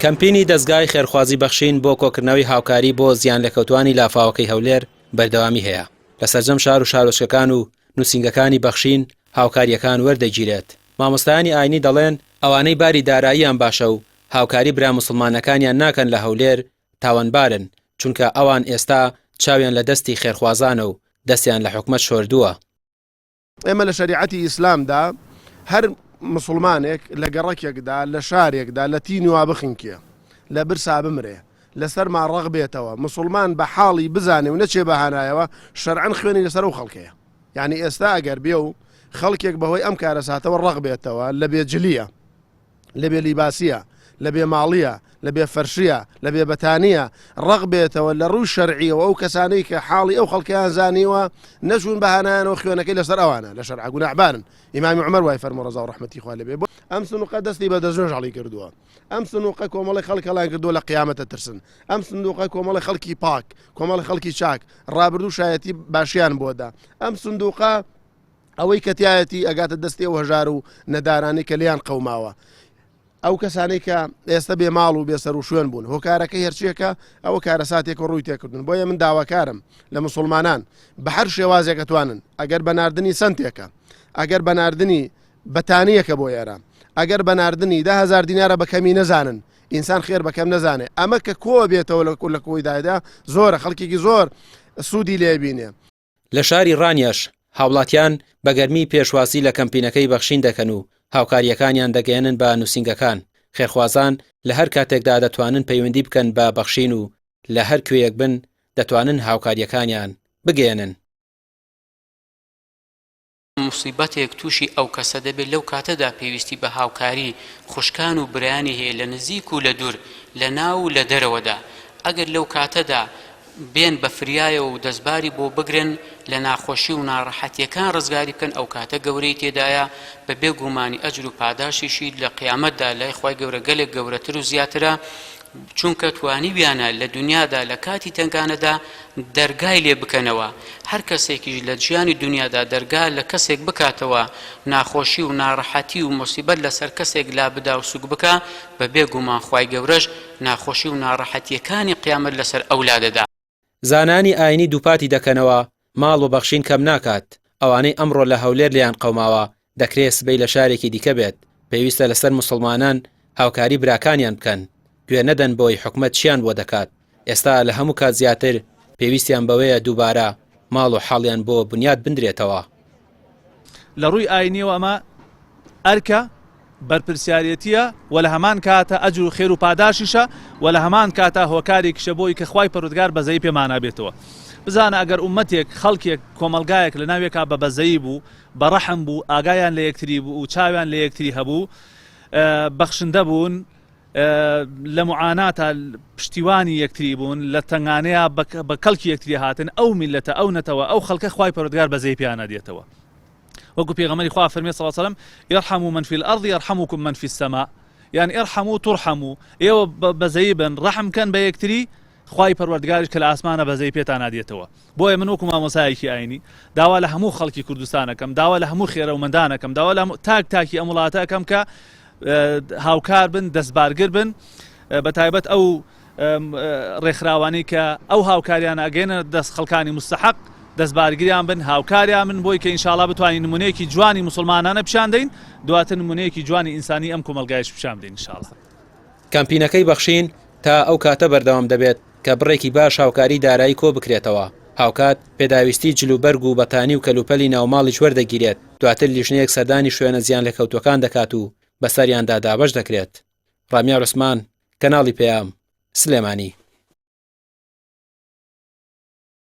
کەمپینی دەستگای خێرخوازی بەخشین بۆ کۆکردنەوەی هاوکاری بۆ زیان لەکەوتوانی لافاوەکەی هەولێر بەردەوامی هەیە. لە سەرجەم شار و شارۆچکەکان و نووسینگەکانی بەخشین هاوکاریەکان وەردەگیرێت. مامۆستایانی ئاینی دەڵێن ئەوانەی باری داراییان باشە و هاوکاری برا موسڵمانەکانیان ناکەن لە هەولێر تاوانبارن، چونکە ئەوان ئێستا چاویان لە دەستی خێرخوازانە و دەستیان لە حکومەت شۆردووە. ئێمە لە شەریعەتی ئیسلامدا هەر مسلمانێک لە گەڕەکێکدا لە شارێکدا لە تینی وا بخینکێ لە برسا بمرێ لەسەرمان ڕق بێتەوە مسلمان بە حاڵی بزانێ و نەچێ بەهانایەوە شەرعەن خوێنی لەسەر و خەڵکەیە. یعنی ئێستا ئەگەر بێ و خەڵکێک بەهۆی ئەم کارە ساتەوە ڕق بێتەوە لە بێ جلیە، لە بێ لیباسیە، لە بێ ماڵیە، لە بێ فەرشیە، لە بێ بەتانیە ڕق بێتەوە لە ڕووی شەرعیەوە ئەو کەسانەی کە حاڵی ئەو خەڵکیان زانیوە نەچوون بەهانایانەوە خوێنەکەی لەسەر ئەوانە لە شەرع گوناحبارن. ئیمامی عومەر وای فەرمووە ڕەزا و ڕەحمەتی خوا لەبێ ئەم سنووقە دەستی بە دەستنوێژەڵی کردووە، ئەم سنووقە کۆمەڵی خەڵکەڵان کردووە لە قیامەتە ترسن، ئەم سندوقە کۆمەڵی خەڵکی پاک، کۆمەڵی خەڵکی چاک ڕابردوو شایەتی باشیان بۆدا، ئەم سندوقە ئەوەی کەتیایەتی ئەگاتە دەستی ئەو هەژار و نەدارانی کە لیان قەوماوە. ئەو کەسانەی کە ئێستا بێ ماڵ و بێسەر و شوێن بوون هۆکارەکەی هەرچیەکە ئەوە کارە ساتێک و ڕووی تێکردن. بۆیە من داواکارم لە مسلمانان بە هەر شێوازێک ئەتوانن، ئەگەر بەناردنی سنتێکە، ئەگەر بەناردنی بەتانیەکە بۆ ئێرە، ئەگەر بەناردنی 10,000 دینارە بەکەمی نەزانن، ئینسان خێر بەکەم نەزانێ، ئەمە کە کۆ بێتەوە لە کۆیدایدا زۆرە خەڵکێکی زۆر سوودی لێبینێ. لە شاری ڕانیەش هاوڵاتیان بەگەرمی پێشواسی لە کەمپینەکەی بەخشین دەکەن و هاوکاریەکانیان دەگەێنن بە نووسینگەکان. خێرخوازان لە هەر کاتێکدا دەتوانن پەیوەندی بکەن بە بەخشین و لە هەر کوێیەک بن دەتوانن هاوکاریەکانیان بگەێنن. مصیبەتێک تووشی ئەو کەسە دەبێت لەو کاتەدا پێویستی بە هاوکاری خوشکان و برایانی هەیە لە نزیک و لە دوور، لە ناو و لە دەرەوەدا. ئەگەر لەو کاتەدا بێن بە فریایە و دەستباری بۆ بگرن لە ناخۆشی و ناڕەحەتیەکان ڕزگاری بکەن، ئەو کاتە گەورەی تێدایە بە بێگومانی ئەجر و پاداشیشی لە قیامەتدا لای خوای گەورە گەلێک گەورەتر و زیاترە، چونکە توانی بیانە لە دنیادا لە کاتی تنگانەدا دەرگای لێ بکەنەوە. هەر کەسێکیش لە ژیانی دنیادا دەرگا لە کەسێک بکاتەوە ناخۆشی و ناڕەحەتی و مصیبەت لەسەر کەسێک لا بدا و سوک بکە، بە بێگومان خوای گەورەش ناخۆشی و ناڕەحەتیەکانی قیامەت لەسەر ئەولادەدا. زانانی ئاینی دووپاتی دەکەنەوە ماڵ و بەخشین کەم ناکات. ئەوانەی ئەمڕۆ لە هەولێر لیان قەوماوە دەکرێت سبەی لە شارێکی دیکە بێت. پێویستە لەسەر موسڵمانان هاوکاری براکانیان بکەن، گوێ نەدەن بۆی حکومەت چیان بۆ دەکات. ئێستا لە هەموو کات زیاتر پێویستیان بەوەیە دووبارە ماڵ و حاڵیان بۆ بنیاد بندرێتەوە. لە ڕووی ئاینیەوە ئەمە ئەرکە بەرپرسیارەتیە و لە هەمان کاتە ئەجر و خێر و پاداشیشە و لە هەمان کاتە هۆکارێکیشە بۆی کە خوای پەروەردگار بەزەیی پێمانە بێتەوە. بزانە ئەگەر ئومەتێک خەڵکێک کۆمەلگایەک لە ناوێکا بە بەزەیی بوو، بەڕەحم بوو، ئاگایان لە یەکتری بوو و چاویان لە یەکتری هەبوو، بەخشندە بوون، لە معاناتە پشتیوانی یەکتری بوون، لە تەنگانەیە بە کەڵکی یەکتری هاتن، ئەو میلەتە ئەو نەتەوە ئەو خەڵکە خوای پەروەردگار بەزەیی پیانە دێتەوە. وەکو پێغەمبەری خوا فەرمێ صلی الله علیه و سلم یرحموا من فی الارض یرحمکم من فی السماء، یعنی ارحموا ترحموا، ئێوە بەزەیی بن ڕەحم کەن بە یەکتری، خوای پەروەردگاریش کە لە ئاسمانە بەزەیی پێتان نادێتەوە. بۆیە من وەکو مامۆسایەکی ئاینی داوا لە هەموو خەڵکی کوردستانەکەم، داوا لە هەموو خێرەومەندانەکەم، داوا لە تاکی ئەم وڵاتەکەم کە هاوکار بن، دەستبارگر بن، بە تایبەت ئەو ڕێکخراوانی کە ئەو هاوکاریان ئەگەێنە دەست خەڵکانی مستحق دەستبارگریان بن، هاوکاریان من بۆی کە ئینشاءڵڵا بتوانین نمونەیەکی جوانی مسلمانانە پیشان دەین، دواتر نمونەیەکی جوانی ئینسانی ئەم کۆمەلگایش پیشان بدەین ئینشاءڵڵا. کەمپینەکەی بەخشین تا ئەو کاتە بەردەوام دەبێت کە بڕێکی باش هاوکاری دارایی کۆ بکرێتەوە. هاوکات پێداویستی جلوبەرگ و بەتانی و کەلوپەلی ناوماڵیش وەردەگیرێت، دواتر لیژنەیەک سەردانی شوێنە زیان لەکەوتوەکان دەکات و بەسەریاندا دابەش دەکرێت. ڕامیا عوسمان، کەناڵی پێام، سلێمانی.